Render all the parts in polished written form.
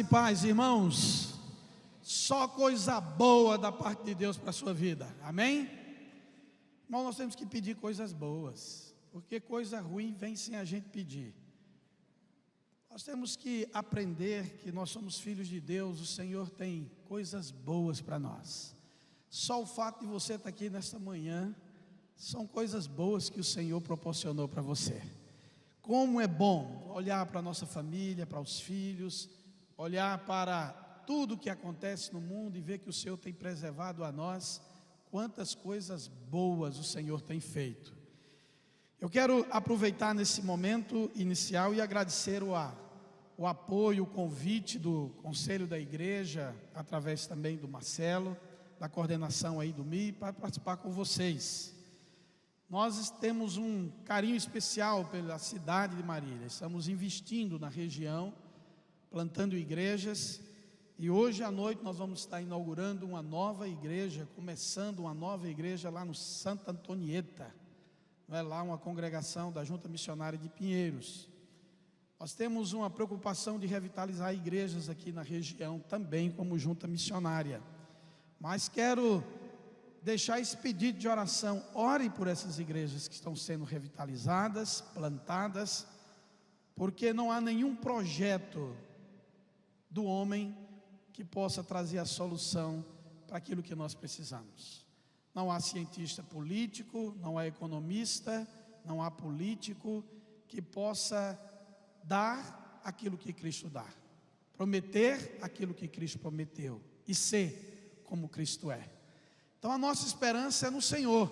Graça e paz, irmãos. Só coisa boa da parte de Deus para a sua vida, amém? Mas nós temos que pedir coisas boas, porque coisa ruim vem sem a gente pedir. Nós temos que aprender que nós somos filhos de Deus, o Senhor tem coisas boas para nós. Só o fato de você estar aqui nesta manhã, são coisas boas que o Senhor proporcionou para você. Como é bom olhar para a nossa família, para os filhos, olhar para tudo que acontece no mundo e ver que o Senhor tem preservado a nós. Quantas coisas boas o Senhor tem feito. Eu quero aproveitar nesse momento inicial e agradecer o apoio, o convite do Conselho da Igreja, através também do Marcelo, da coordenação aí do MI, para participar com vocês. Nós temos um carinho especial pela cidade de Marília, estamos investindo na região, plantando igrejas, e hoje à noite nós vamos estar inaugurando uma nova igreja, começando uma nova igreja lá no Santa Antonieta, não é lá uma congregação da Junta Missionária de Pinheiros. Nós temos uma preocupação de revitalizar igrejas aqui na região também como Junta Missionária, mas quero deixar esse pedido de oração. Ore por essas igrejas que estão sendo revitalizadas, plantadas, porque não há nenhum projeto do homem que possa trazer a solução para aquilo que nós precisamos. Não há cientista político, não há economista, não há político que possa dar aquilo que Cristo dá, prometer aquilo que Cristo prometeu e ser como Cristo é. Então a nossa esperança é no Senhor,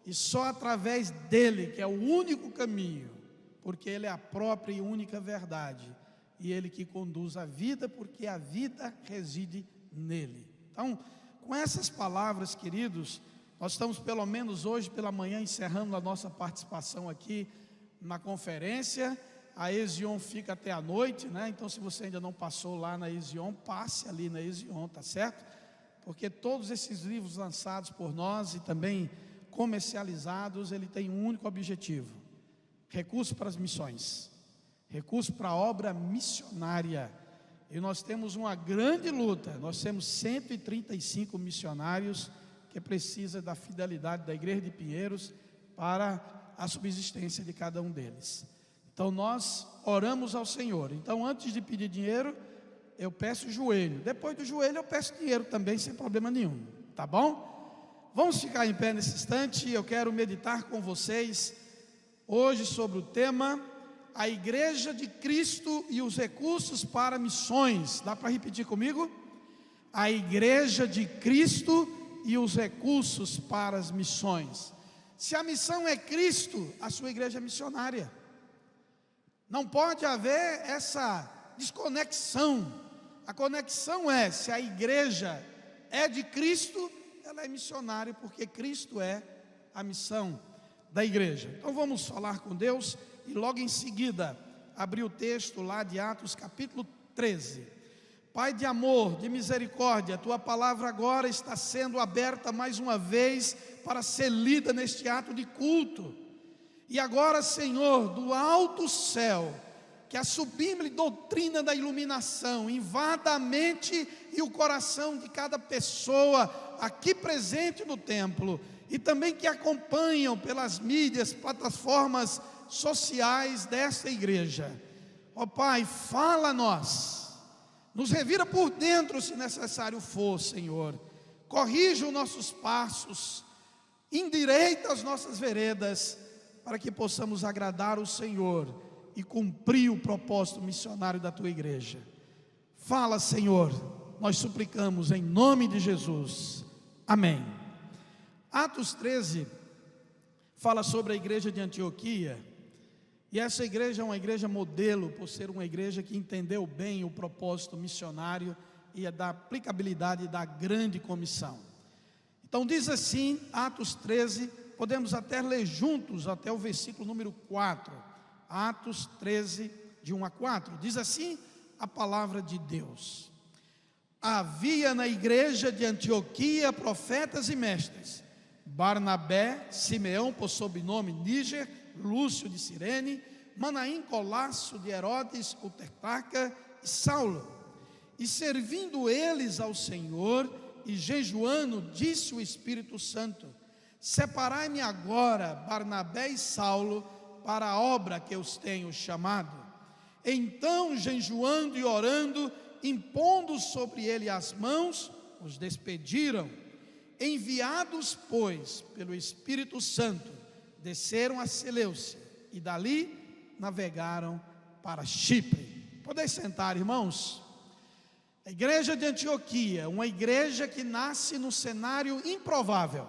e só através dEle, que é o único caminho, porque Ele é a própria e única verdade, e Ele que conduz a vida, porque a vida reside nele. Então, com essas palavras, queridos, nós estamos pelo menos hoje pela manhã encerrando a nossa participação aqui na conferência. A Ezion fica até a noite, né? Então se você ainda não passou lá na Ezion, passe ali na Ezion, tá certo? Porque todos esses livros lançados por nós e também comercializados, ele tem um único objetivo: recurso para as missões, recurso para a obra missionária. E nós temos uma grande luta, nós temos 135 missionários que precisam da fidelidade da Igreja de Pinheiros para a subsistência de cada um deles. Então nós oramos ao Senhor. Então antes de pedir dinheiro, eu peço joelho, depois do joelho eu peço dinheiro também, sem problema nenhum, tá bom? Vamos ficar em pé nesse instante. Eu quero meditar com vocês hoje sobre o tema a Igreja de Cristo e os recursos para missões. Dá para repetir comigo? A Igreja de Cristo e os recursos para as missões. Se a missão é Cristo, a sua igreja é missionária. Não pode haver essa desconexão. A conexão é, se a igreja é de Cristo, ela é missionária, porque Cristo é a missão da igreja. Então vamos falar com Deus e logo em seguida abrir o texto lá de Atos capítulo 13. Pai de amor, de misericórdia, a tua palavra agora está sendo aberta mais uma vez para ser lida neste ato de culto. E agora, Senhor, do alto céu, que a sublime doutrina da iluminação invada a mente e o coração de cada pessoa aqui presente no templo, e também que acompanham pelas mídias, plataformas sociais desta igreja. Ó Pai, fala a nós, nos revira por dentro se necessário for, Senhor, corrija os nossos passos, endireita as nossas veredas, para que possamos agradar o Senhor e cumprir o propósito missionário da tua igreja. Fala, Senhor, nós suplicamos em nome de Jesus, amém. Atos 13 fala sobre a igreja de Antioquia, e essa igreja é uma igreja modelo, por ser uma igreja que entendeu bem o propósito missionário e da aplicabilidade da grande comissão. Então diz assim, Atos 13, podemos até ler juntos até o versículo número 4, Atos 13, de 1 a 4, diz assim a palavra de Deus: havia na igreja de Antioquia profetas e mestres, Barnabé, Simeão por sobrenome, Níger, Lúcio de Cirene, Manaim, Colasso de Herodes, o Tetrarca e Saulo. E servindo eles ao Senhor e jejuando, disse o Espírito Santo: separai-me agora Barnabé e Saulo para a obra que os tenho chamado. Então, jejuando e orando, impondo sobre ele as mãos, os despediram. Enviados, pois, pelo Espírito Santo, desceram a Seleucia e dali navegaram para Chipre. Podeis sentar, irmãos. A igreja de Antioquia, uma igreja que nasce num cenário improvável.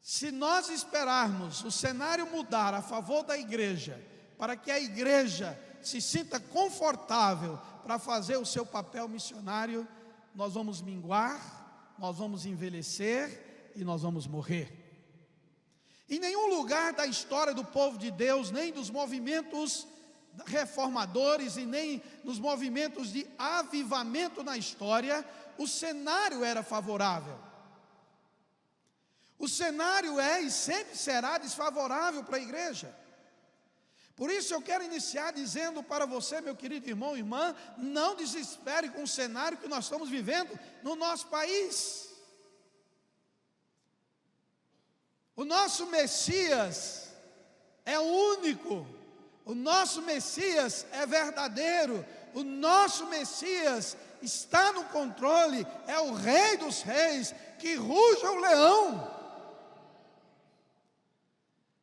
Se nós esperarmos o cenário mudar a favor da igreja, para que a igreja se sinta confortável para fazer o seu papel missionário, nós vamos minguar, nós vamos envelhecer e nós vamos morrer. Em nenhum lugar da história do povo de Deus, nem dos movimentos reformadores e nem nos movimentos de avivamento na história, o cenário era favorável. O cenário é e sempre será desfavorável para a igreja. Por isso eu quero iniciar dizendo para você, meu querido irmão e irmã, não desespere com o cenário que nós estamos vivendo no nosso país. O nosso Messias é único. O nosso Messias é verdadeiro, o nosso Messias está no controle, é o Rei dos Reis, que ruja o leão.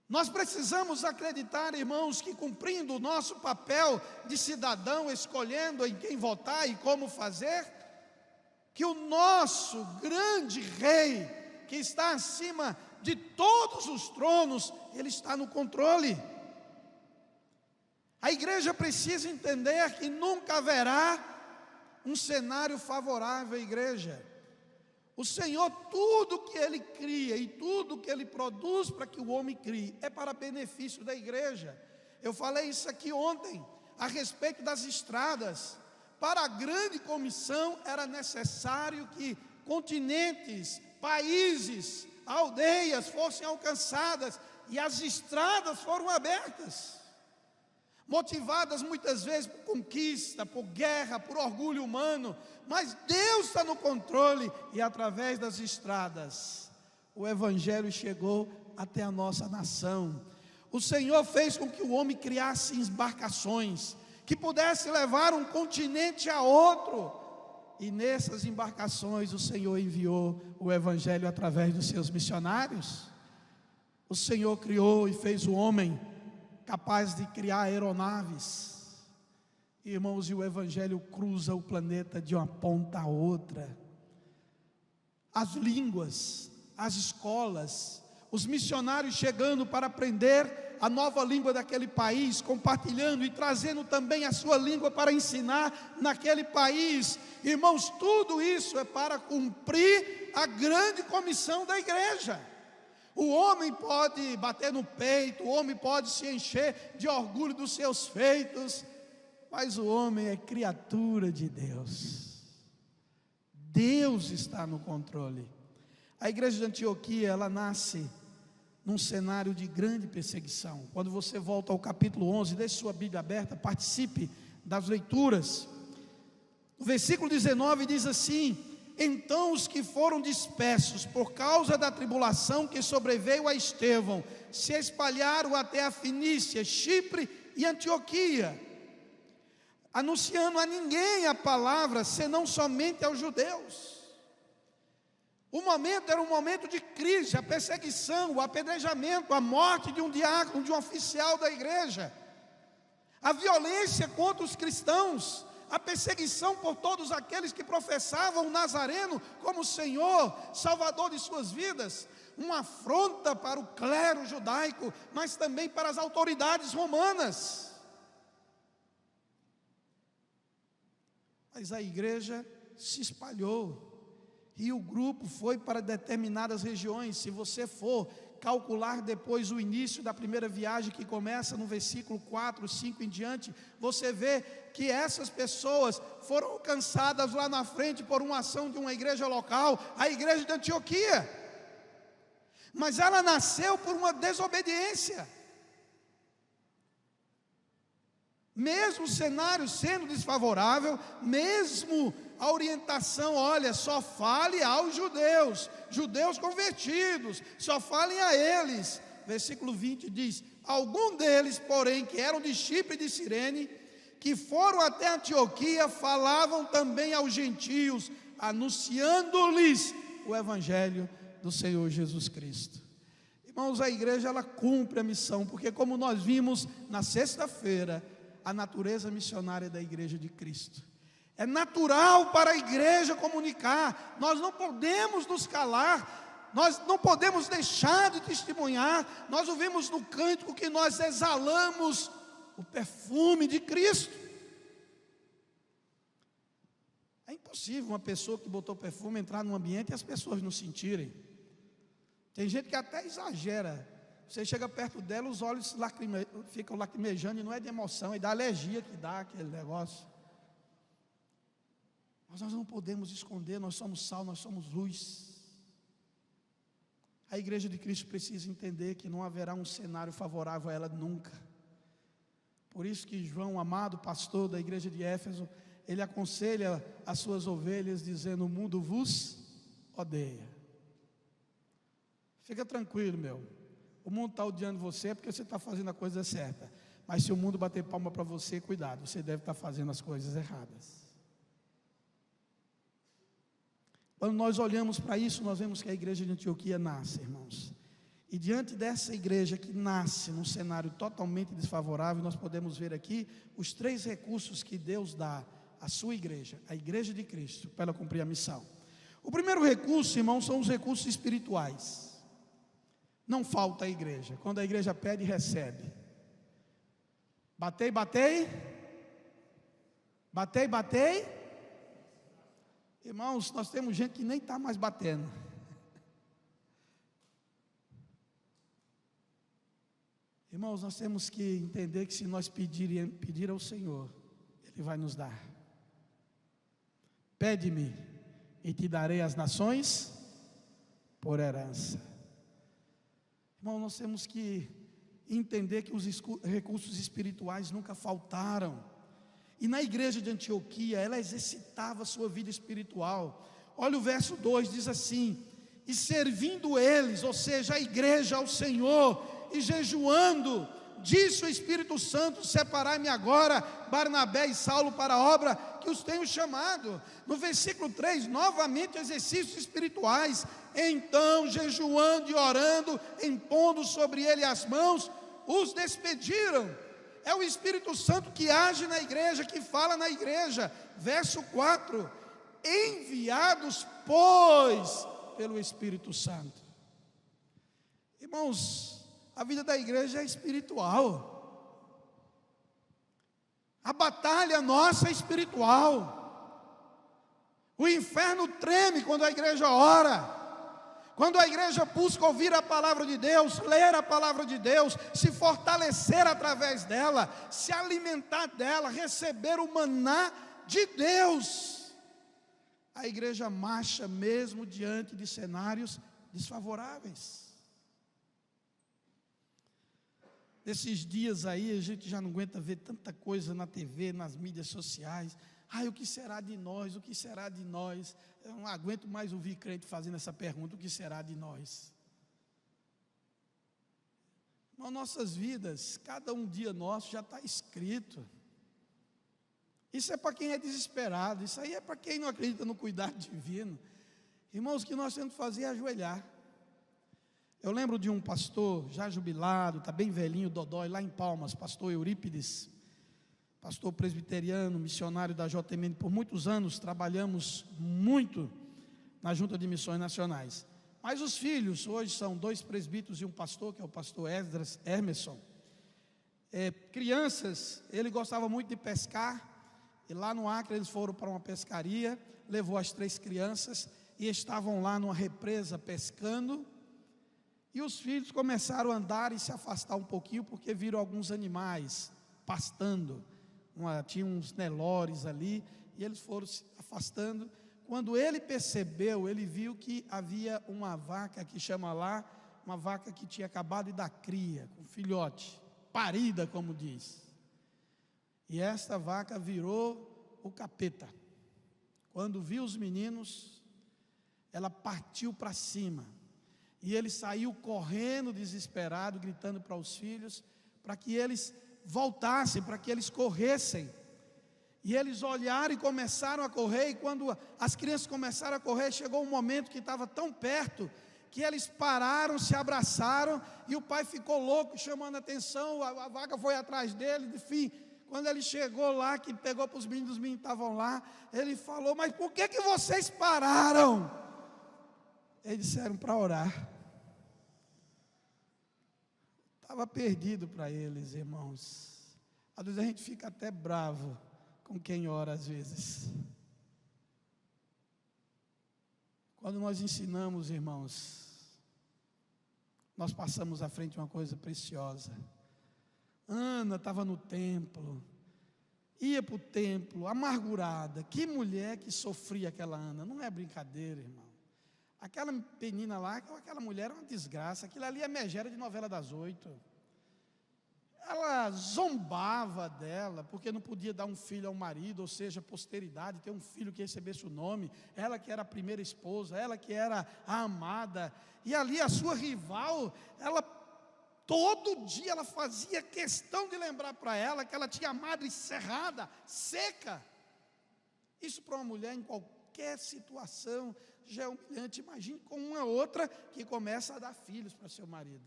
Nós precisamos acreditar, irmãos, que cumprindo o nosso papel de cidadão, escolhendo em quem votar e como fazer, que o nosso grande Rei, que está acima de todos os tronos, Ele está no controle. A igreja precisa entender que nunca haverá um cenário favorável à igreja. O Senhor, tudo que Ele cria e tudo que Ele produz para que o homem crie, é para benefício da igreja. Eu falei isso aqui ontem, a respeito das estradas. Para a grande comissão era necessário que continentes, países, aldeias fossem alcançadas, e as estradas foram abertas. Motivadas muitas vezes por conquista, por guerra, por orgulho humano, mas Deus está no controle, e através das estradas, o Evangelho chegou até a nossa nação. O Senhor fez com que o homem criasse embarcações, que pudesse levar um continente a outro, e nessas embarcações o Senhor enviou o Evangelho através dos seus missionários. O Senhor criou e fez o homem capaz de criar aeronaves, irmãos, e o Evangelho cruza o planeta de uma ponta a outra. As línguas, as escolas, os missionários chegando para aprender a nova língua daquele país, compartilhando e trazendo também a sua língua para ensinar naquele país. Irmãos, tudo isso é para cumprir a grande comissão da igreja. O homem pode bater no peito, o homem pode se encher de orgulho dos seus feitos, mas o homem é criatura de Deus. Deus está no controle. A igreja de Antioquia, ela nasce num cenário de grande perseguição. Quando você volta ao capítulo 11, deixe sua Bíblia aberta, participe das leituras. O versículo 19 diz assim: então os que foram dispersos por causa da tribulação que sobreveio a Estevão, se espalharam até a Fenícia, Chipre e Antioquia, anunciando a ninguém a palavra, senão somente aos judeus. O momento era um momento de crise, a perseguição, o apedrejamento, a morte de um diácono, de um oficial da igreja, a violência contra os cristãos, a perseguição por todos aqueles que professavam o Nazareno como Senhor, Salvador de suas vidas, uma afronta para o clero judaico, mas também para as autoridades romanas. Mas a igreja se espalhou, e o grupo foi para determinadas regiões. Se você for calcular depois o início da primeira viagem, que começa no versículo 4, 5 em diante, você vê que essas pessoas foram alcançadas lá na frente por uma ação de uma igreja local, a igreja de Antioquia. Mas ela nasceu por uma desobediência. Mesmo o cenário sendo desfavorável, mesmo a orientação, olha, só fale aos judeus, judeus convertidos, só falem a eles. Versículo 20 diz: algum deles, porém, que eram de Chipre e de Cirene, que foram até Antioquia, falavam também aos gentios, anunciando-lhes o evangelho do Senhor Jesus Cristo. Irmãos, a igreja, ela cumpre a missão, porque como nós vimos na sexta-feira, a natureza missionária da igreja de Cristo. É natural para a igreja comunicar, nós não podemos nos calar, nós não podemos deixar de testemunhar. Nós ouvimos no cântico que nós exalamos o perfume de Cristo. É impossível uma pessoa que botou perfume entrar num ambiente e as pessoas não sentirem. Tem gente que até exagera. Você chega perto dela, os olhos ficam lacrimejando, e não é de emoção, é da alergia que dá aquele negócio. Mas nós não podemos esconder, nós somos sal, nós somos luz. A igreja de Cristo precisa entender que não haverá um cenário favorável a ela nunca. Por isso que João, amado pastor da igreja de Éfeso, ele aconselha as suas ovelhas dizendo: o mundo vos odeia. Fica tranquilo, meu. O mundo está odiando você porque você está fazendo a coisa certa. Mas se o mundo bater palma para você, cuidado, você deve estar fazendo as coisas erradas. Quando nós olhamos para isso, nós vemos que a igreja de Antioquia nasce, irmãos. E diante dessa igreja que nasce num cenário totalmente desfavorável, nós podemos ver aqui os 3 recursos que Deus dá à sua igreja, a igreja de Cristo, para ela cumprir a missão. O primeiro recurso, irmãos, são os recursos espirituais. Não falta a igreja, quando a igreja pede, recebe. Batei, batei. Batei, batei. Irmãos, nós temos gente que nem está mais batendo. Irmãos, nós temos que entender que se nós pedir ao Senhor, Ele vai nos dar. Pede-me e te darei as nações por herança. Irmão, nós temos que entender que os recursos espirituais nunca faltaram. E na igreja de Antioquia, ela exercitava a sua vida espiritual. Olha o verso 2, diz assim: e servindo eles, ou seja, a igreja ao Senhor, e jejuando, disse o Espírito Santo: separai-me agora Barnabé e Saulo para a obra que os tenho chamado. No versículo 3, novamente exercícios espirituais. Então, jejuando e orando, impondo sobre ele as mãos, os despediram. É o Espírito Santo que age na igreja, que fala na igreja. Verso 4: enviados, pois, pelo Espírito Santo. Irmãos, a vida da igreja é espiritual. A batalha nossa é espiritual. O inferno treme quando a igreja ora. Quando a igreja busca ouvir a palavra de Deus, ler a palavra de Deus, se fortalecer através dela, se alimentar dela, receber o maná de Deus, a igreja marcha mesmo diante de cenários desfavoráveis. Nesses dias aí, a gente já não aguenta ver tanta coisa na TV, nas mídias sociais. Ai, o que será de nós? O que será de nós? Eu não aguento mais ouvir crente fazendo essa pergunta: o que será de nós? Nas nossas vidas, cada um dia nosso já está escrito. Isso é para quem é desesperado, isso aí é para quem não acredita no cuidado divino. Irmãos, o que nós temos que fazer é ajoelhar. Eu lembro de um pastor já jubilado, está bem velhinho, dodói, lá em Palmas, pastor Eurípides, pastor presbiteriano, missionário da JMN, por muitos anos trabalhamos muito na Junta de Missões Nacionais. Mas os filhos, hoje são 2 presbíteros e um pastor, que é o pastor Esdras Hermeson. Crianças, ele gostava muito de pescar, e lá no Acre eles foram para uma pescaria, levou as 3 crianças, e estavam lá numa represa pescando, e os filhos começaram a andar e se afastar um pouquinho, porque viram alguns animais pastando. Tinha uns nelores ali, e eles foram se afastando. Quando ele percebeu, ele viu que havia uma vaca, que chama lá, uma vaca que tinha acabado de dar cria, com filhote, parida, como diz. E esta vaca virou o capeta. Quando viu os meninos, ela partiu para cima. E ele saiu correndo desesperado, gritando para os filhos, para que eles voltassem, para que eles corressem. E eles olharam e começaram a correr, e quando as crianças começaram a correr, chegou um momento que estava tão perto, que eles pararam, se abraçaram, e o pai ficou louco, chamando a atenção, a vaca foi atrás dele, enfim. Quando ele chegou lá, que pegou para os meninos estavam lá, ele falou: mas por que vocês pararam? Eles disseram: para orar. Estava perdido para eles, irmãos. Às vezes a gente fica até bravo com quem ora às vezes. Quando nós ensinamos, irmãos, nós passamos à frente uma coisa preciosa. Ana estava no templo, ia para o templo, amargurada. Que mulher que sofria aquela Ana, não é brincadeira, irmão. Aquela menina lá, aquela mulher é uma desgraça. Aquilo ali é megera de novela das 8. Ela zombava dela, porque não podia dar um filho ao marido, ou seja, posteridade, ter um filho que recebesse o nome. Ela que era a primeira esposa, ela que era a amada. E ali a sua rival, ela todo dia ela fazia questão de lembrar para ela que ela tinha a madre cerrada, seca. Isso para uma mulher em qualquer situação já é humilhante. Imagine com uma outra que começa a dar filhos para seu marido.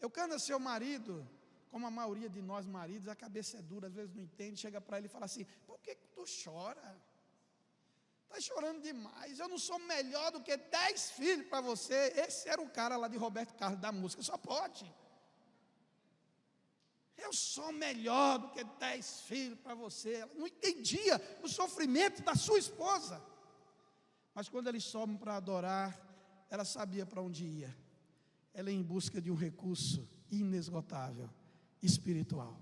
Eucana, seu marido, como a maioria de nós maridos, a cabeça é dura, às vezes não entende, chega para ele e fala assim: por que tu chora? Está chorando demais, eu não sou melhor do que 10 filhos para você. Esse era o cara lá de Roberto Carlos da música, só pode. Eu sou melhor do que 10 filhos para você. Ela não entendia o sofrimento da sua esposa. Mas quando eles sobem para adorar, ela sabia para onde ia. Ela é em busca de um recurso inesgotável, espiritual.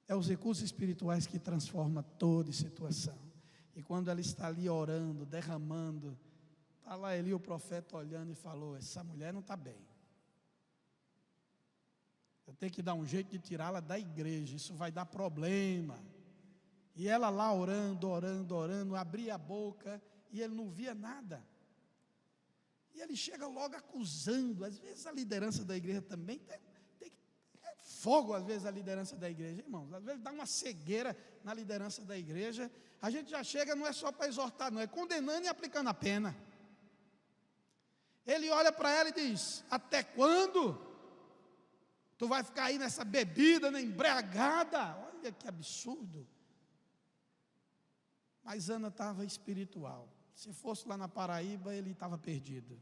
É os recursos espirituais que transformam toda situação. E quando ela está ali orando, derramando, está lá Eli, o profeta, olhando e falou: essa mulher não está bem. Eu tenho que dar um jeito de tirá-la da igreja, isso vai dar problema. E ela lá orando, abria a boca, e ele não via nada. E ele chega logo acusando. Às vezes a liderança da igreja também tem fogo, às vezes a liderança da igreja, irmãos. Às vezes dá uma cegueira na liderança da igreja. A gente já chega, não é só para exortar, não, é condenando e aplicando a pena. Ele olha para ela e diz: até quando tu vai ficar aí nessa bebida, na embriagada? Olha que absurdo. Mas Ana estava espiritual. Se fosse lá na Paraíba, ele estava perdido.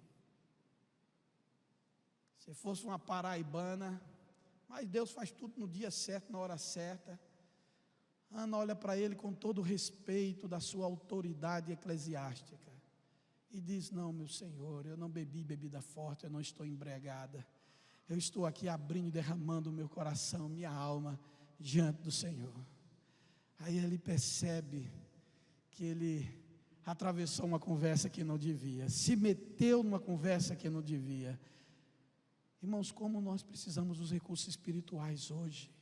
Se fosse uma paraibana, mas Deus faz tudo no dia certo, na hora certa. Ana olha para ele com todo o respeito da sua autoridade eclesiástica e diz: não, meu Senhor, eu não bebi bebida forte, eu não estou embriagada. Eu estou aqui abrindo e derramando o meu coração, minha alma, diante do Senhor. Aí ele percebe que ele atravessou uma conversa que não devia, se meteu numa conversa que não devia. Irmãos, como nós precisamos dos recursos espirituais hoje.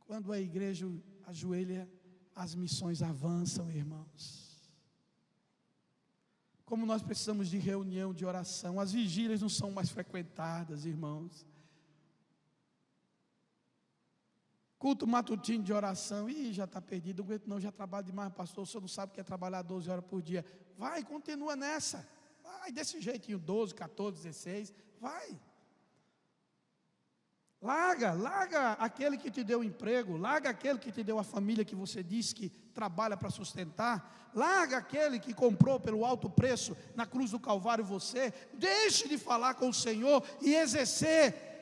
Quando a igreja ajoelha, as missões avançam, irmãos. Como nós precisamos de reunião, de oração. As vigílias não são mais frequentadas, irmãos. Culto matutino de oração, já está perdido, não aguento não, já trabalho demais, pastor, o senhor não sabe o que é trabalhar 12 horas por dia. Vai, continua nessa, vai desse jeitinho, 12, 14, 16, vai. Larga aquele que te deu o emprego, larga aquele que te deu a família que você disse que trabalha para sustentar, larga aquele que comprou pelo alto preço na cruz do Calvário você, deixe de falar com o Senhor e exercer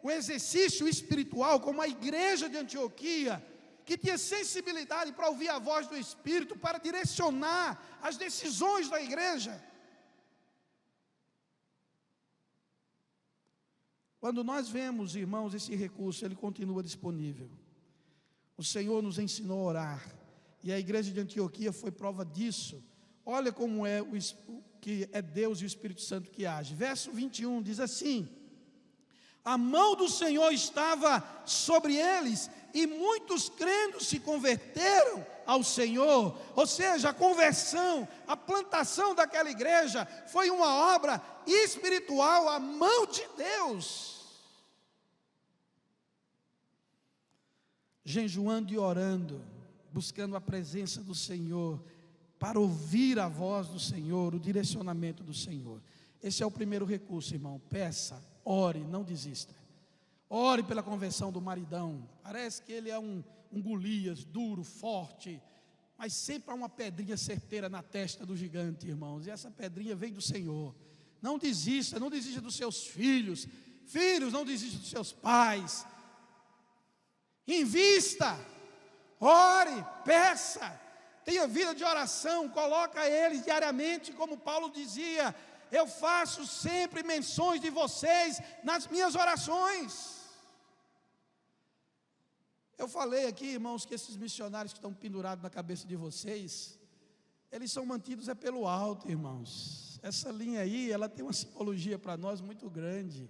o exercício espiritual como a igreja de Antioquia, que tinha sensibilidade para ouvir a voz do Espírito, para direcionar as decisões da igreja. Quando nós vemos, irmãos, esse recurso, ele continua disponível. O Senhor nos ensinou a orar, e a igreja de Antioquia foi prova disso. Olha como é que é Deus e o Espírito Santo que age. Verso 21 diz assim: A mão do Senhor estava sobre eles, e muitos crendo se converteram ao Senhor. Ou seja, a conversão, a plantação daquela igreja foi uma obra espiritual, a mão de Deus. Jejuando e orando, buscando a presença do Senhor, para ouvir a voz do Senhor, o direcionamento do Senhor. Esse é o primeiro recurso, irmão. Peça, ore, não desista. Ore pela conversão do maridão. Parece que ele é um Golias, duro, forte, mas sempre há uma pedrinha certeira na testa do gigante, irmãos, e essa pedrinha vem do Senhor. Não desista, não desista dos seus filhos. Filhos, não desista dos seus pais. Invista, ore, peça, tenha vida de oração, coloca eles diariamente, como Paulo dizia: eu faço sempre menções de vocês nas minhas orações. Eu falei aqui, irmãos, que esses missionários que estão pendurados na cabeça de vocês, eles são mantidos pelo alto, irmãos. Essa linha aí, ela tem uma simbologia para nós muito grande.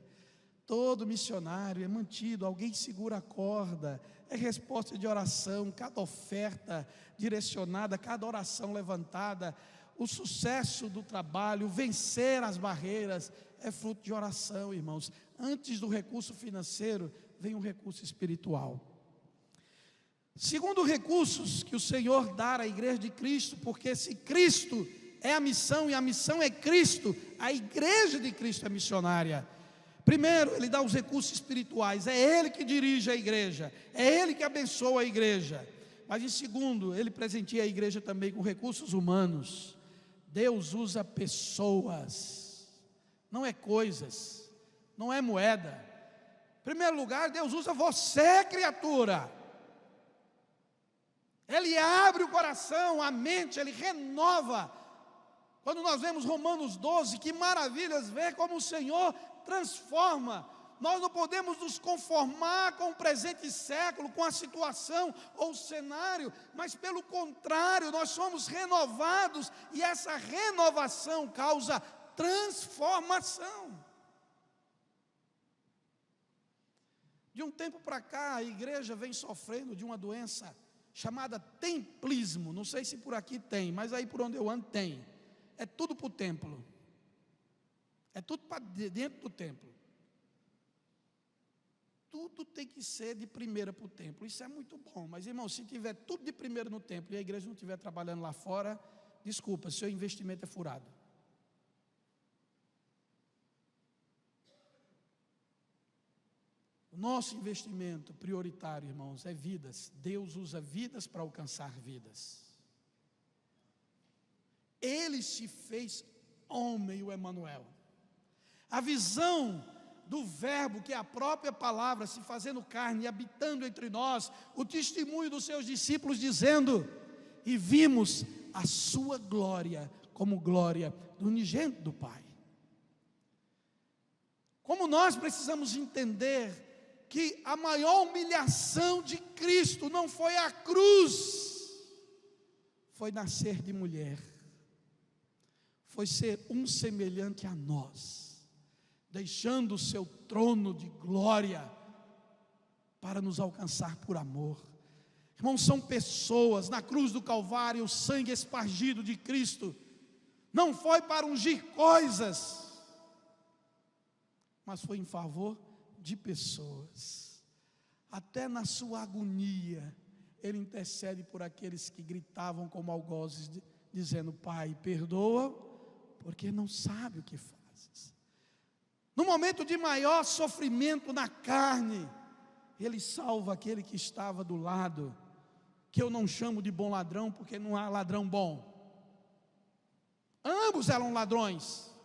Todo missionário é mantido, alguém segura a corda, é resposta de oração, cada oferta direcionada, cada oração levantada, o sucesso do trabalho, vencer as barreiras, é fruto de oração, irmãos. Antes do recurso financeiro, vem o recurso espiritual. Segundo recursos que o Senhor dá à igreja de Cristo, porque se Cristo é a missão e a missão é Cristo, a igreja de Cristo é missionária. Primeiro, Ele dá os recursos espirituais, é Ele que dirige a igreja, é Ele que abençoa a igreja. Mas em segundo, Ele presenteia a igreja também com recursos humanos. Deus usa pessoas, não é coisas, não é moeda. Em primeiro lugar, Deus usa você, criatura. Ele abre o coração, a mente, Ele renova. Quando nós vemos Romanos 12, que maravilhas ver como o Senhor transforma. Nós não podemos nos conformar com o presente século, com a situação ou o cenário, mas pelo contrário, nós somos renovados, e essa renovação causa transformação. De um tempo para cá, a igreja vem sofrendo de uma doença chamada templismo. Não sei se por aqui tem, mas aí por onde eu ando tem. É tudo para o templo. É tudo para dentro do templo. Tudo tem que ser de primeira para o templo. Isso é muito bom. Mas, irmão, se tiver tudo de primeira no templo e a igreja não estiver trabalhando lá fora, desculpa, seu investimento é furado. O nosso investimento prioritário, irmãos, é vidas. Deus usa vidas para alcançar vidas. Ele se fez homem, o Emanuel. A visão do verbo, que é a própria palavra, se fazendo carne e habitando entre nós, o testemunho dos seus discípulos dizendo: e vimos a sua glória como glória do unigênito do Pai. Como nós precisamos entender que a maior humilhação de Cristo não foi a cruz, foi nascer de mulher, foi ser um semelhante a nós, deixando o seu trono de glória para nos alcançar por amor. Irmãos, são pessoas. Na cruz do Calvário, o sangue espargido de Cristo não foi para ungir coisas, mas foi em favor de pessoas. Até na sua agonia, Ele intercede por aqueles que gritavam como algozes, dizendo: Pai, perdoa, porque não sabe o que fazes. No momento de maior sofrimento na carne, Ele salva aquele que estava do lado, que eu não chamo de bom ladrão, porque não há ladrão bom. Ambos eram ladrões.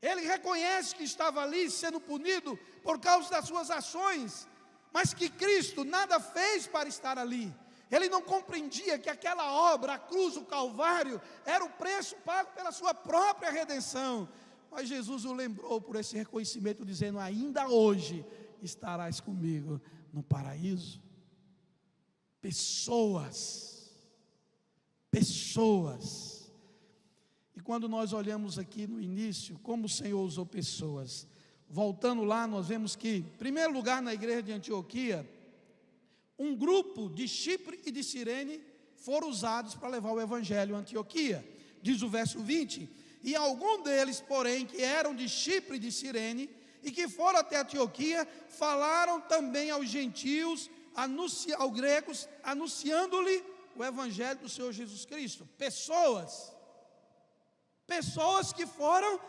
Ele reconhece que estava ali sendo punido por causa das suas ações, mas que Cristo nada fez para estar ali. Ele não compreendia que aquela obra, a cruz, o Calvário, era o preço pago pela sua própria redenção. Mas Jesus o lembrou por esse reconhecimento, dizendo: ainda hoje estarás comigo no paraíso. Pessoas. E quando nós olhamos aqui no início, como o Senhor usou pessoas, voltando lá, nós vemos que, em primeiro lugar, na igreja de Antioquia, um grupo de Chipre e de Cirene foram usados para levar o evangelho a Antioquia. Diz o verso 20: e algum deles, porém, que eram de Chipre e de Cirene, e que foram até Antioquia, falaram também aos gentios, aos gregos, anunciando-lhe o evangelho do Senhor Jesus Cristo. Pessoas que foram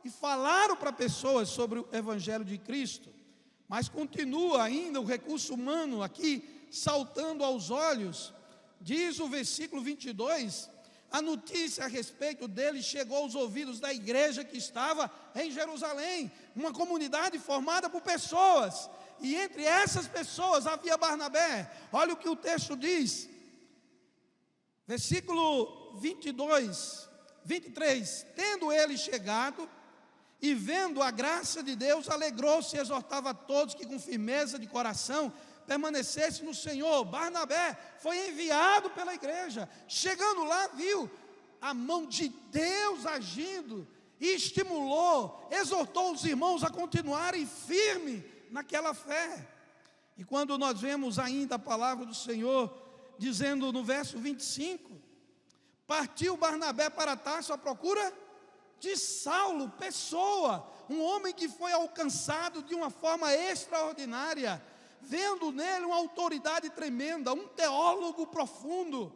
e falaram para pessoas sobre o evangelho de Cristo. Mas continua ainda o recurso humano aqui, saltando aos olhos. Diz o versículo 22, a notícia a respeito dele chegou aos ouvidos da igreja que estava em Jerusalém, uma comunidade formada por pessoas, e entre essas pessoas havia Barnabé. Olha o que o texto diz, versículo 23, tendo ele chegado e vendo a graça de Deus, alegrou-se e exortava a todos que com firmeza de coração permanecesse no Senhor. Barnabé foi enviado pela igreja, chegando lá viu a mão de Deus agindo, e estimulou, exortou os irmãos a continuarem firme naquela fé. E quando nós vemos ainda a palavra do Senhor, dizendo no verso 25, partiu Barnabé para Tarso à procura de Saulo, pessoa, um homem que foi alcançado de uma forma extraordinária, vendo nele uma autoridade tremenda, um teólogo profundo,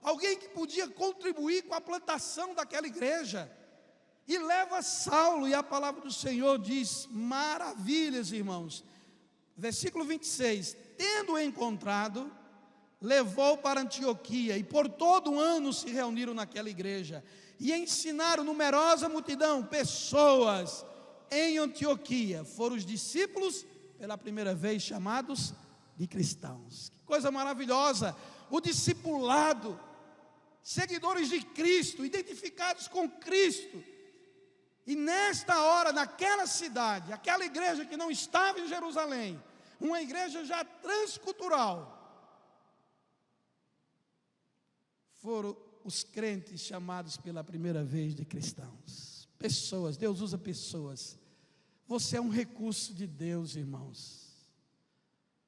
alguém que podia contribuir com a plantação daquela igreja, e leva Saulo, e a palavra do Senhor diz maravilhas, irmãos, versículo 26, tendo encontrado, levou para Antioquia, e por todo um ano se reuniram naquela igreja, e ensinaram numerosa multidão, pessoas em Antioquia, foram os discípulos, pela primeira vez chamados de cristãos. Que coisa maravilhosa, o discipulado, seguidores de Cristo, identificados com Cristo, e nesta hora, naquela cidade, aquela igreja que não estava em Jerusalém, uma igreja já transcultural, foram os crentes chamados pela primeira vez de cristãos. Pessoas, Deus usa pessoas. Você é um recurso de Deus, irmãos.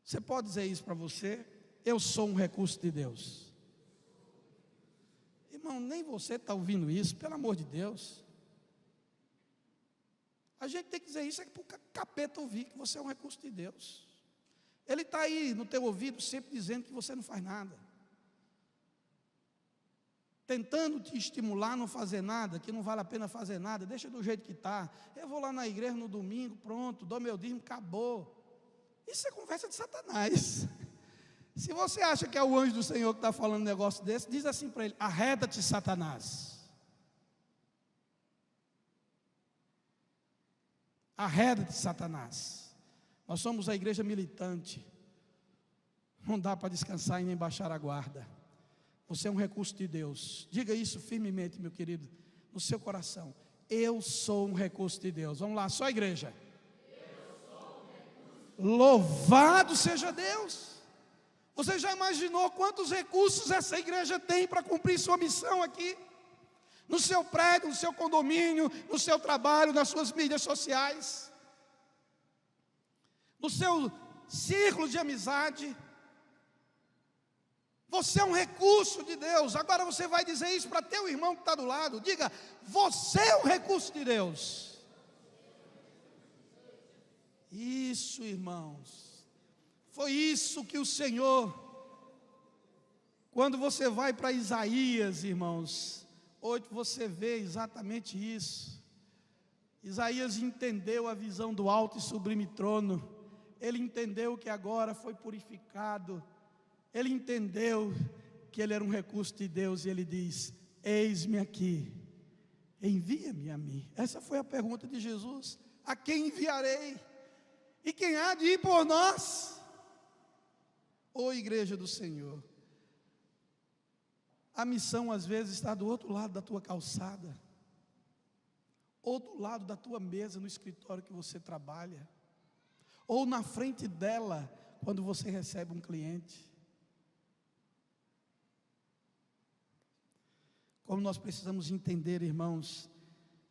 Você pode dizer isso para você? Eu sou um recurso de Deus. Irmão, nem você está ouvindo isso, pelo amor de Deus. A gente tem que dizer isso, é para o capeta ouvir que você é um recurso de Deus. Ele está aí no teu ouvido sempre dizendo que você não faz nada, tentando te estimular a não fazer nada, que não vale a pena fazer nada, deixa do jeito que está. Eu vou lá na igreja no domingo, pronto, dou meu dízimo, acabou. Isso é conversa de Satanás. Se você acha que é o anjo do Senhor que está falando um negócio desse, diz assim para ele: arreda-te, Satanás. Arreda-te, Satanás. Nós somos a igreja militante, não dá para descansar e nem baixar a guarda. Você é um recurso de Deus. Diga isso firmemente, meu querido, no seu coração. Eu sou um recurso de Deus. Vamos lá, só a igreja. Louvado seja Deus. Você já imaginou quantos recursos essa igreja tem para cumprir sua missão aqui? No seu prédio, no seu condomínio, no seu trabalho, nas suas mídias sociais, no seu círculo de amizade. Você é um recurso de Deus. Agora você vai dizer isso para teu irmão que está do lado. Diga: você é um recurso de Deus. Isso, irmãos. Foi isso que o Senhor, quando você vai para Isaías, irmãos, hoje você vê exatamente isso. Isaías entendeu a visão do alto e sublime trono. Ele entendeu que agora foi purificado. Ele entendeu que ele era um recurso de Deus, e ele diz: eis-me aqui, envia-me a mim. Essa foi a pergunta de Jesus: a quem enviarei? E quem há de ir por nós? Ô igreja do Senhor, a missão às vezes está do outro lado da tua calçada, ou do lado da tua mesa no escritório que você trabalha, ou na frente dela quando você recebe um cliente. Como nós precisamos entender, irmãos,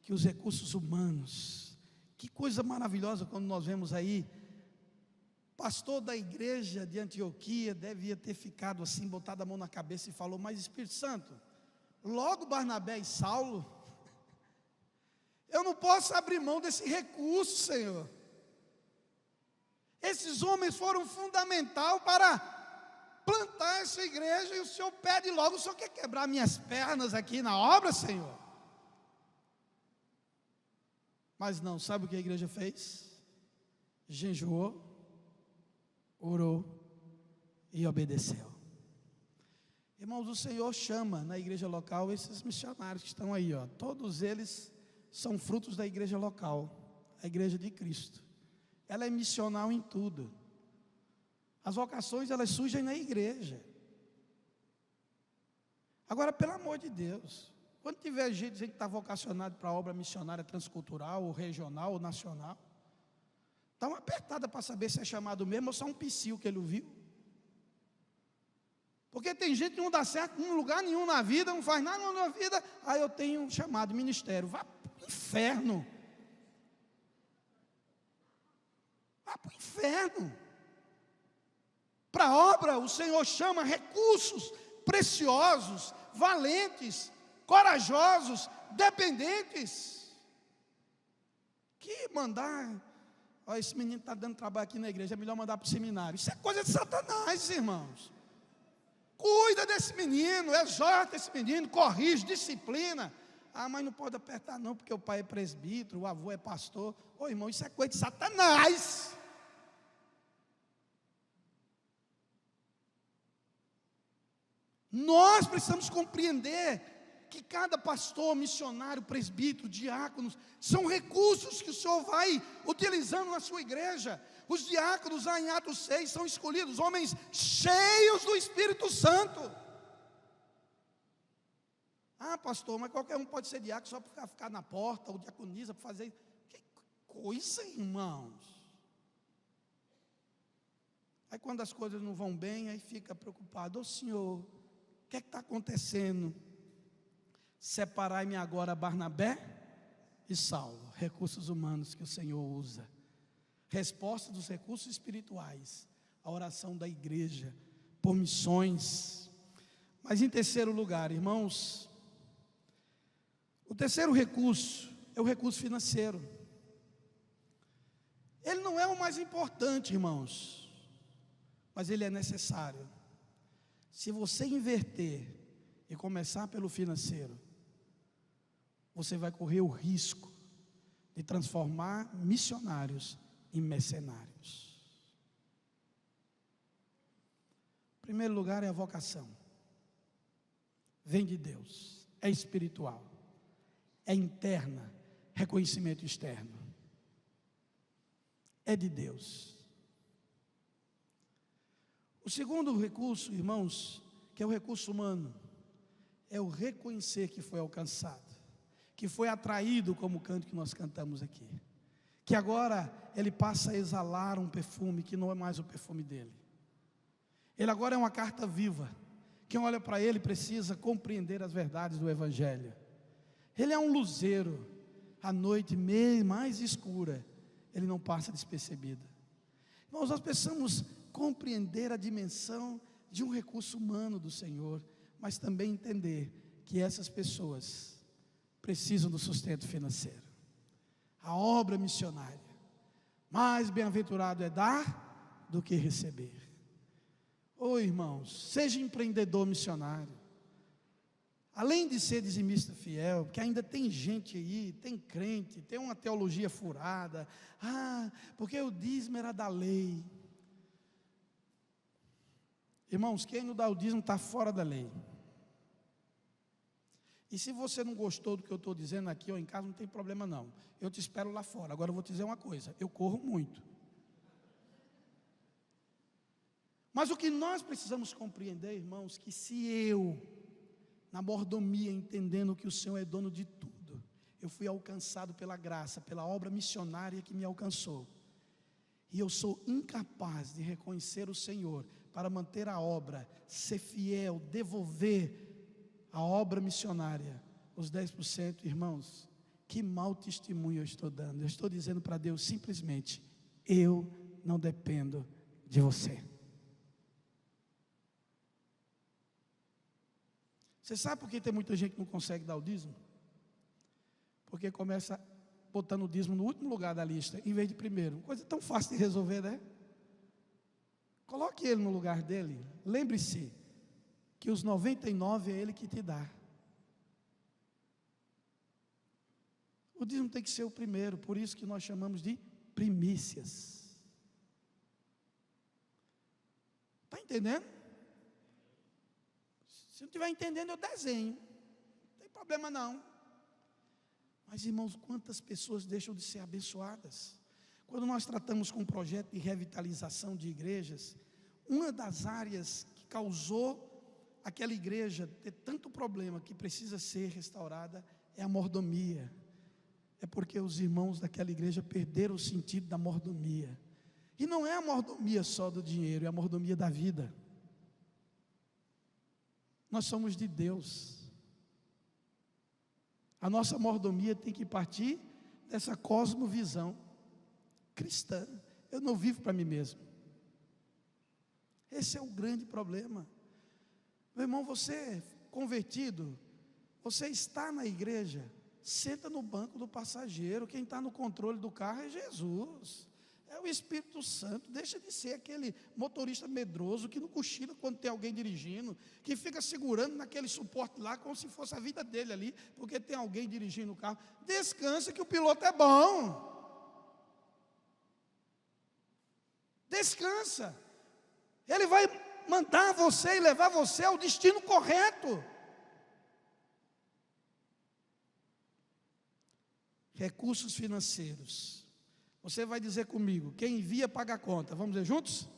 que os recursos humanos Que coisa maravilhosa quando nós vemos aí, pastor da igreja de Antioquia devia ter ficado assim, botado a mão na cabeça e falou: mas Espírito Santo, logo Barnabé e Saulo, eu não posso abrir mão desse recurso, Senhor. Esses homens foram fundamental para plantar essa igreja, e o Senhor pede logo: o Senhor quer quebrar minhas pernas aqui na obra, Senhor? Mas não, sabe o que a igreja fez? Jejuou, orou e obedeceu. Irmãos, o Senhor chama na igreja local esses missionários que estão aí, ó. Todos eles são frutos da igreja local, a igreja de Cristo. Ela é missional em tudo. As vocações, elas surgem na igreja. Agora, pelo amor de Deus, quando tiver gente dizendo que está vocacionado para a obra missionária transcultural, ou regional, ou nacional, dá uma apertada para saber se é chamado mesmo ou só um psiu que ele ouviu. Porque tem gente que não dá certo em lugar nenhum na vida, não faz nada na vida, aí eu tenho um chamado ministério. Vá para o inferno. Vá para o inferno. Para a obra, o Senhor chama recursos preciosos, valentes, corajosos, dependentes. Que mandar, ó, esse menino está dando trabalho aqui na igreja, é melhor mandar para o seminário. Isso é coisa de Satanás, irmãos. Cuida desse menino, exorta esse menino, corrige, disciplina. Ah, mas não pode apertar não, porque o pai é presbítero, o avô é pastor. Ô irmão, isso é coisa de Satanás. Nós precisamos compreender que cada pastor, missionário, presbítero, diáconos, são recursos que o Senhor vai utilizando na sua igreja. Os diáconos, lá em Atos 6, são escolhidos homens cheios do Espírito Santo. Ah, pastor, mas qualquer um pode ser diácono só para ficar na porta, ou diaconiza para fazer. Que coisa, irmãos. Aí quando as coisas não vão bem, aí fica preocupado: ô Senhor, o que é que está acontecendo? Separai-me agora Barnabé e Saulo, recursos humanos que o Senhor usa. Resposta dos recursos espirituais, a oração da igreja, por missões. Mas em terceiro lugar, irmãos, o terceiro recurso é o recurso financeiro. Ele não é o mais importante, irmãos, mas ele é necessário. Se você inverter e começar pelo financeiro, você vai correr o risco de transformar missionários em mercenários. Em primeiro lugar é a vocação. Vem de Deus, é espiritual, é interna, reconhecimento externo. É de Deus. O segundo recurso, irmãos, que é o recurso humano, é o reconhecer que foi alcançado, que foi atraído, como o canto que nós cantamos aqui, que agora ele passa a exalar um perfume que não é mais o perfume dele. Ele agora é uma carta viva. Quem olha para ele precisa compreender as verdades do Evangelho. Ele é um luzeiro, à noite mais escura, ele não passa despercebido. Irmãos, nós precisamos compreender a dimensão de um recurso humano do Senhor, mas também entender que essas pessoas precisam do sustento financeiro. A obra missionária, mais bem-aventurado é dar do que receber. Ô irmãos, seja empreendedor missionário. Além de ser dizimista fiel, porque ainda tem gente aí, tem crente, tem uma teologia furada. Ah, porque o dízimo era da lei. Irmãos, quem não dá o dízimo está fora da lei. E se você não gostou do que eu estou dizendo aqui ou em casa, não tem problema não. Eu te espero lá fora. Agora eu vou te dizer uma coisa: eu corro muito. Mas o que nós precisamos compreender, irmãos, que se eu, na mordomia, entendendo que o Senhor é dono de tudo, eu fui alcançado pela graça, pela obra missionária que me alcançou, e eu sou incapaz de reconhecer o Senhor para manter a obra, ser fiel, devolver a obra missionária, os 10%, irmãos, que mau testemunho eu estou dando. Eu estou dizendo para Deus simplesmente: eu não dependo de você. Você sabe por que tem muita gente que não consegue dar o dízimo? Porque começa botando o dízimo no último lugar da lista, em vez de primeiro. Coisa tão fácil de resolver, né? Coloque ele no lugar dele. Lembre-se que os 99 é ele que te dá. O dízimo tem que ser o primeiro, por isso que nós chamamos de primícias. Está entendendo? Se não estiver entendendo, eu desenho. Não tem problema não. Mas, irmãos, quantas pessoas deixam de ser abençoadas? Quando nós tratamos com um projeto de revitalização de igrejas, uma das áreas que causou aquela igreja ter tanto problema que precisa ser restaurada é a mordomia. É porque os irmãos daquela igreja perderam o sentido da mordomia. E não é a mordomia só do dinheiro, é a mordomia da vida. Nós somos de Deus. A nossa mordomia tem que partir dessa cosmovisão cristã. Eu não vivo para mim mesmo. Esse é o grande problema. Meu irmão, você convertido, você está na igreja, senta no banco do passageiro. Quem está no controle do carro é Jesus, é o Espírito Santo. Deixa de ser aquele motorista medroso que não cochila quando tem alguém dirigindo, que fica segurando naquele suporte lá como se fosse a vida dele ali, porque tem alguém dirigindo o carro. Descansa que o piloto é bom. Descansa. Ele vai mandar você e levar você ao destino correto. Recursos financeiros. Você vai dizer comigo: quem envia paga a conta. Vamos dizer juntos?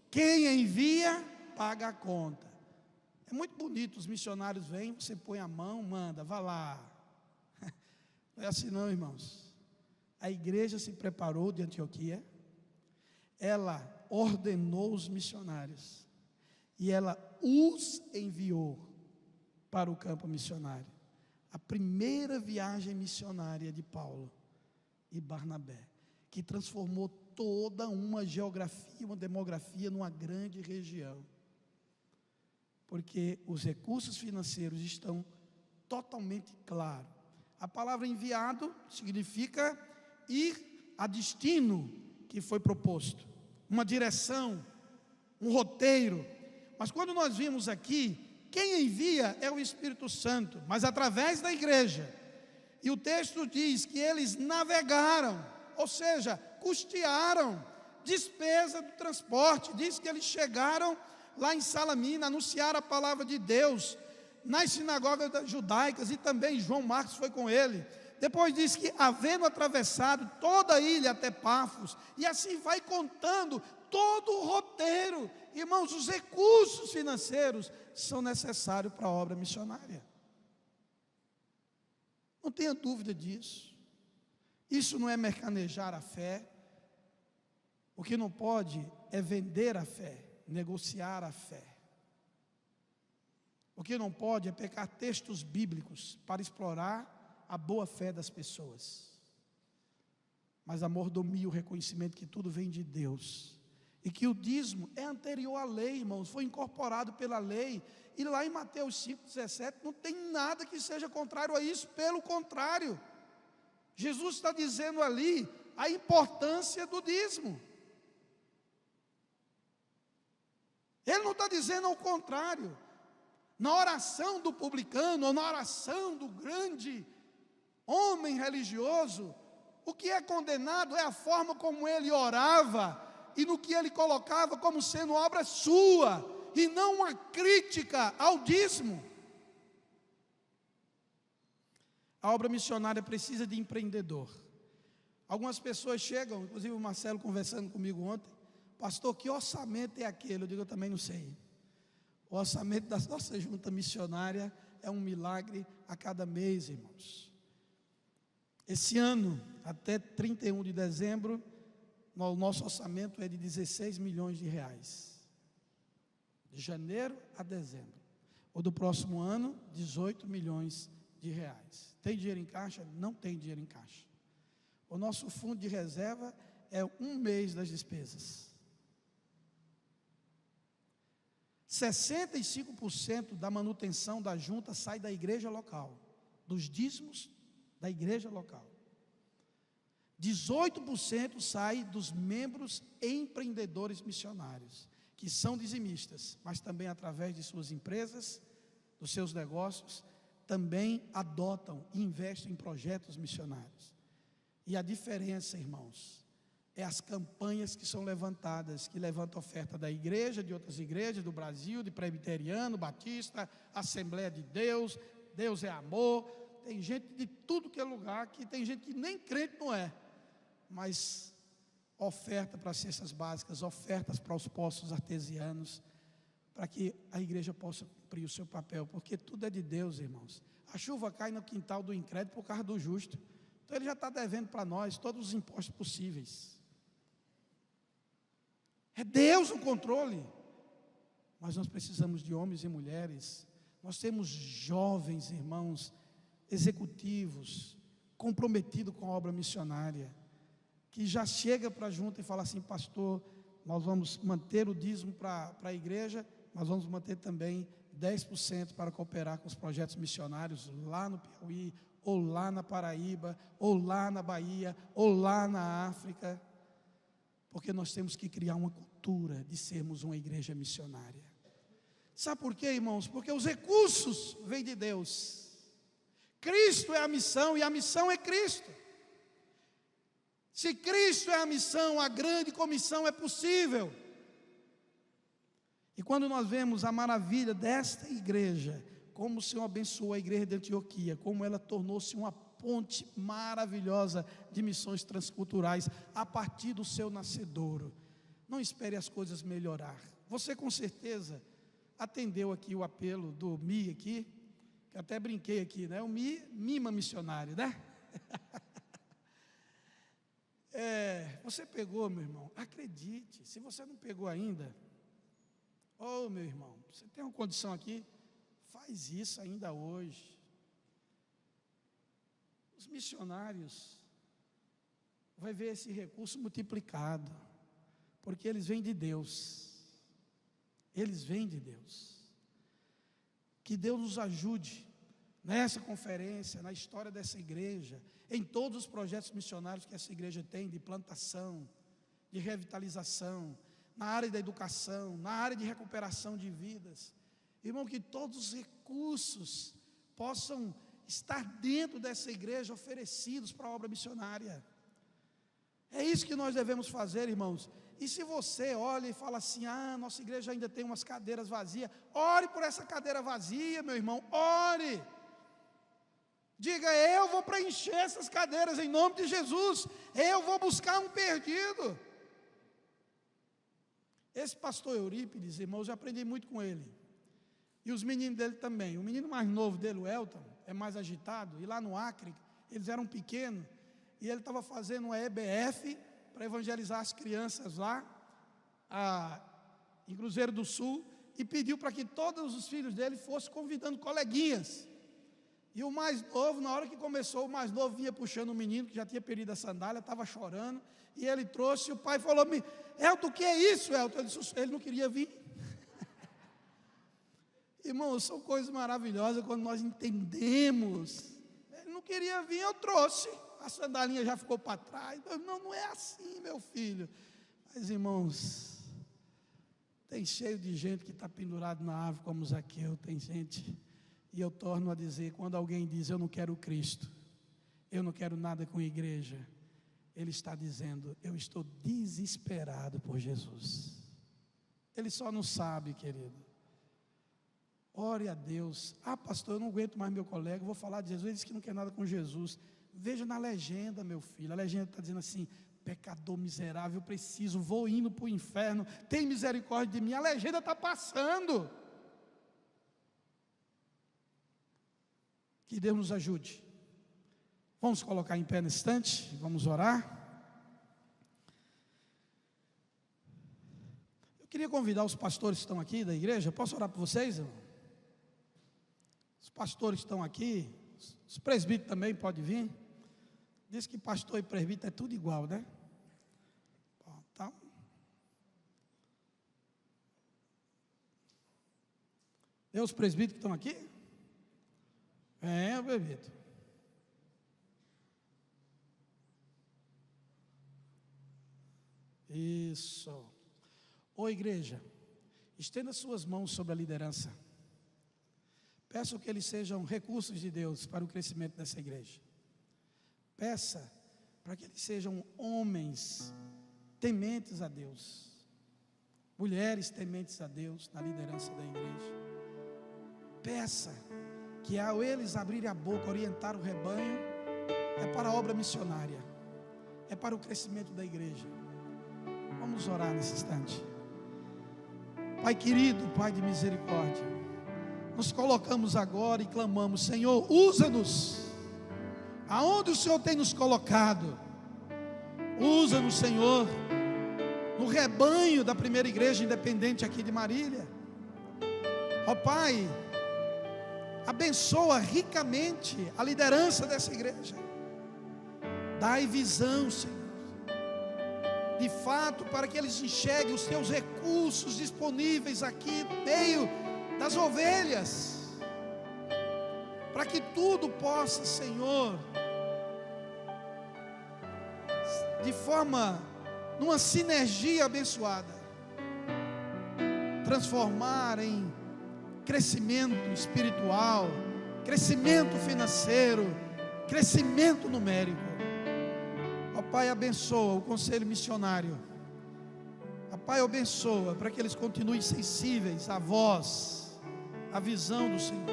Quem envia paga a conta. É muito bonito, os missionários vêm, você põe a mão, manda, vá lá. Não é assim não, irmãos. A igreja se preparou de Antioquia, ela ordenou os missionários e ela os enviou para o campo missionário. A primeira viagem missionária de Paulo e Barnabé, que transformou toda uma geografia, uma demografia numa grande região. Porque os recursos financeiros estão totalmente claros. A palavra enviado significa ir a destino que foi proposto, uma direção, um roteiro. Mas quando nós vimos aqui, quem envia é o Espírito Santo, mas através da igreja. E o texto diz que eles navegaram, ou seja, custearam despesa do transporte. Diz que eles chegaram lá em Salamina, anunciaram a palavra de Deus nas sinagogas judaicas, e também João Marcos foi com ele. Depois diz que, havendo atravessado toda a ilha até Pafos, e assim vai contando todo o roteiro. Irmãos, os recursos financeiros são necessários para a obra missionária. Não tenha dúvida disso. Isso não é mercanejar a fé. O que não pode é vender a fé, negociar a fé. O que não pode é pegar textos bíblicos para explorar a boa fé das pessoas. Mas a mordomia, o reconhecimento que tudo vem de Deus. E que o dízimo é anterior à lei, irmãos, foi incorporado pela lei. E lá em Mateus 5,17 não tem nada que seja contrário a isso, pelo contrário. Jesus está dizendo ali a importância do dízimo. Ele não está dizendo ao contrário. Na oração do publicano, ou na oração do grande homem religioso, o que é condenado é a forma como ele orava, e no que ele colocava como sendo obra sua, e não uma crítica ao dízimo. A obra missionária precisa de empreendedor. Algumas pessoas chegam, inclusive o Marcelo conversando comigo ontem: pastor, que orçamento é aquele? Eu digo: eu também não sei. O orçamento da nossa junta missionária é um milagre a cada mês, irmãos. Esse ano, até 31 de dezembro, o nosso orçamento é de 16 milhões de reais. De janeiro a dezembro. O do próximo ano, 18 milhões de reais. Tem dinheiro em caixa? Não tem dinheiro em caixa. O nosso fundo de reserva é 1 mês das despesas. 65% da manutenção da junta sai da igreja local, dos dízimos da igreja local. 18% sai dos membros empreendedores missionários, que são dizimistas, mas também através de suas empresas, dos seus negócios, também adotam e investem em projetos missionários. E a diferença, irmãos, é as campanhas que são levantadas, que levantam oferta da igreja, de outras igrejas, do Brasil, de presbiteriano, batista, Assembleia de Deus, Deus é amor. Tem gente de tudo que é lugar, que tem gente que nem crente não é, mas oferta para as cestas básicas, ofertas para os poços artesianos, para que a igreja possa cumprir o seu papel, porque tudo é de Deus, irmãos. A chuva cai no quintal do incrédulo por causa do justo. Então ele já está devendo para nós todos os impostos possíveis. É Deus o controle. Mas nós precisamos de homens e mulheres. Nós temos jovens irmãos, executivos, comprometidos com a obra missionária, que já chega para a junta e fala assim: pastor, nós vamos manter o dízimo para a igreja, mas vamos manter também 10% para cooperar com os projetos missionários lá no Piauí, ou lá na Paraíba, ou lá na Bahia, ou lá na África, porque nós temos que criar uma cultura de sermos uma igreja missionária. Sabe por quê, irmãos? Porque os recursos vêm de Deus. Cristo é a missão e a missão é Cristo. Se Cristo é a missão, a grande comissão é possível. E quando nós vemos a maravilha desta igreja, como o Senhor abençoou a igreja de Antioquia, como ela tornou-se uma ponte maravilhosa de missões transculturais a partir do seu nascedouro. Não espere as coisas melhorar. Você com certeza atendeu aqui o apelo do Mi aqui, que até brinquei aqui, né? O Mi mima missionário, né? Você pegou, meu irmão? Acredite, se você não pegou ainda, meu irmão, você tem uma condição aqui, faz isso ainda hoje. Os missionários vai ver esse recurso multiplicado, porque eles vêm de Deus. Eles vêm de Deus. Que Deus nos ajude nessa conferência, na história dessa igreja, em todos os projetos missionários que essa igreja tem, de plantação, de revitalização, na área da educação, na área de recuperação de vidas. Irmão, que todos os recursos possam estar dentro dessa igreja, oferecidos para a obra missionária. É isso que nós devemos fazer, irmãos. E se você olha e fala assim: nossa igreja ainda tem umas cadeiras vazias, ore por essa cadeira vazia, meu irmão, ore. Diga: eu vou preencher essas cadeiras em nome de Jesus, eu vou buscar um perdido. Esse pastor Eurípides, irmãos, eu aprendi muito com ele, e os meninos dele também. O menino mais novo dele, o Elton, é mais agitado, e lá no Acre, eles eram pequenos, e ele estava fazendo uma EBF, para evangelizar as crianças lá, em Cruzeiro do Sul, e pediu para que todos os filhos dele fossem convidando coleguinhas. E o mais novo, na hora que começou, o mais novo vinha puxando o menino, que já tinha perdido a sandália, estava chorando, e ele trouxe, e o pai falou: Elton, o que é isso, Elton? Ele disse: ele não queria vir. Irmãos, são coisas maravilhosas quando nós entendemos. Ele não queria vir, eu trouxe. A sandalinha já ficou para trás. Não é assim, meu filho. Mas, irmãos, tem cheio de gente que está pendurado na árvore como Zaqueu. Tem gente, e eu torno a dizer, quando alguém diz: eu não quero Cristo, eu não quero nada com igreja, ele está dizendo: eu estou desesperado por Jesus. Ele só não sabe, querido. Ore a Deus. Pastor, eu não aguento mais meu colega, vou falar de Jesus. Ele diz que não quer nada com Jesus. Veja na legenda, meu filho, a legenda está dizendo assim: pecador miserável, eu preciso, vou indo para o inferno, tem misericórdia de mim. A legenda está passando. Que Deus nos ajude. Vamos colocar em pé nesse instante, vamos orar. Eu queria convidar os pastores que estão aqui da igreja. Posso orar por vocês, irmão? Os pastores que estão aqui, Os presbíteros também podem vir. Diz que pastor e presbítero é tudo igual, né? Bom, então. E os presbíteros que estão aqui? O presbítero. Isso. Ô igreja, estenda suas mãos sobre a liderança. Peço que eles sejam recursos de Deus para o crescimento dessa igreja. Peça para que eles sejam homens tementes a Deus, mulheres tementes a Deus na liderança da igreja. Peça que ao eles abrirem a boca, orientar o rebanho, é para a obra missionária, é para o crescimento da igreja. Vamos orar nesse instante. Pai querido, Pai de misericórdia, nos colocamos agora e clamamos: Senhor, usa-nos, aonde o Senhor tem nos colocado. Usa-nos, Senhor, no rebanho da primeira igreja independente aqui de Marília. Ó Pai, abençoa ricamente a liderança dessa igreja. Dai visão, Senhor, de fato, para que eles enxerguem os teus recursos disponíveis aqui no meio das ovelhas, para que tudo possa, Senhor, de forma, numa sinergia abençoada, transformar em crescimento espiritual, crescimento financeiro, crescimento numérico. Ó Pai, abençoa o conselho missionário. Ó Pai, abençoa para que eles continuem sensíveis à voz, à visão do Senhor.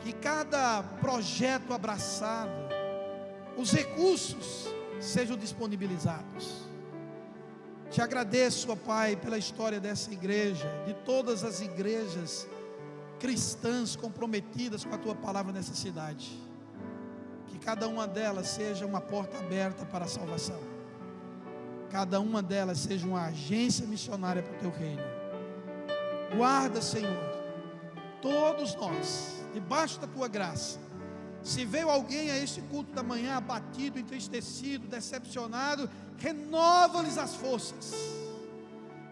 Que cada projeto abraçado, os recursos sejam disponibilizados. Te agradeço, ó Pai, pela história dessa igreja, de todas as igrejas cristãs comprometidas com a Tua palavra nessa cidade. Que cada uma delas seja uma porta aberta para a salvação. Cada uma delas seja uma agência missionária para o Teu reino. Guarda, Senhor, todos nós, debaixo da Tua graça. Se veio alguém a este culto da manhã abatido, entristecido, decepcionado, renova-lhes as forças,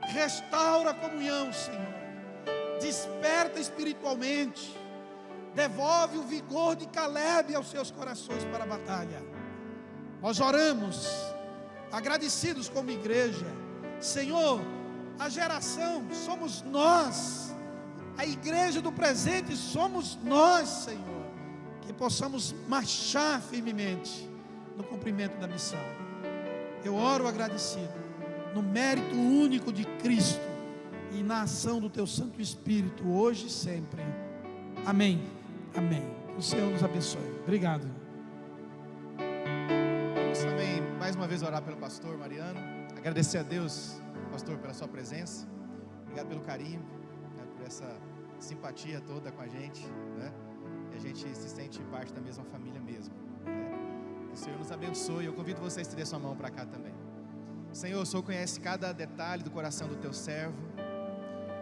restaura a comunhão, Senhor, desperta espiritualmente, devolve o vigor de Caleb aos seus corações para a batalha. Nós oramos, agradecidos como igreja. Senhor, a geração somos nós, a igreja do presente somos nós, Senhor, que possamos marchar firmemente no cumprimento da missão. Eu oro agradecido, no mérito único de Cristo e na ação do Teu Santo Espírito, hoje e sempre. Amém, amém. O Senhor nos abençoe. Obrigado. Vamos também mais uma vez orar pelo pastor Mariano, agradecer a Deus, pastor, pela sua presença. Obrigado pelo carinho, né, por essa simpatia toda com a gente, né? E a gente se sente parte da mesma família mesmo, né? Que o Senhor nos abençoe. Eu convido você a estender sua mão para cá também. Senhor, o Senhor conhece cada detalhe do coração do Teu servo.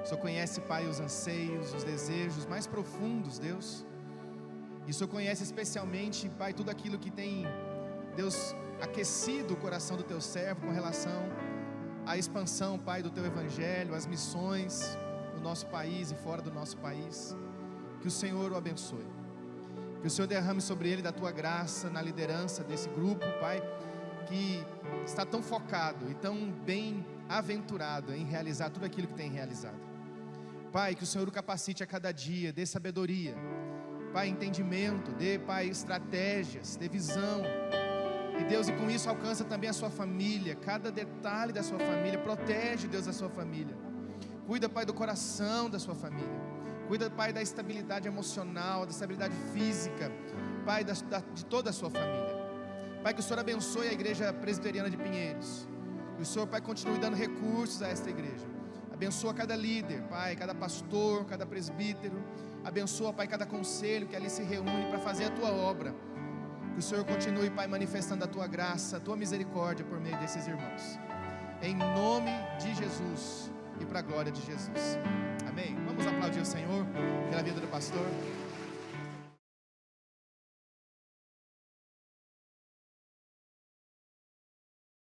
O Senhor conhece, Pai, os anseios, os desejos mais profundos, Deus. E o Senhor conhece especialmente, Pai, tudo aquilo que tem, Deus, aquecido o coração do Teu servo com relação à expansão, Pai, do Teu Evangelho, às missões no nosso país e fora do nosso país. Que o Senhor o abençoe. Que o Senhor derrame sobre ele da Tua graça na liderança desse grupo, Pai, que está tão focado e tão bem aventurado em realizar tudo aquilo que tem realizado. Pai, que o Senhor o capacite a cada dia, dê sabedoria, Pai, entendimento, dê, Pai, estratégias, dê visão. E Deus, e com isso alcança também a sua família, cada detalhe da sua família, protege, Deus, a sua família. Cuida, Pai, do coração da sua família. Cuida, Pai, da estabilidade emocional, da estabilidade física, Pai, de toda a sua família. Pai, que o Senhor abençoe a igreja presbiteriana de Pinheiros. Que o Senhor, Pai, continue dando recursos a esta igreja. Abençoa cada líder, Pai, cada pastor, cada presbítero. Abençoa, Pai, cada conselho que ali se reúne para fazer a Tua obra. Que o Senhor continue, Pai, manifestando a Tua graça, a Tua misericórdia por meio desses irmãos. Em nome de Jesus e para a glória de Jesus. Amém. Vamos aplaudir o Senhor pela vida do pastor.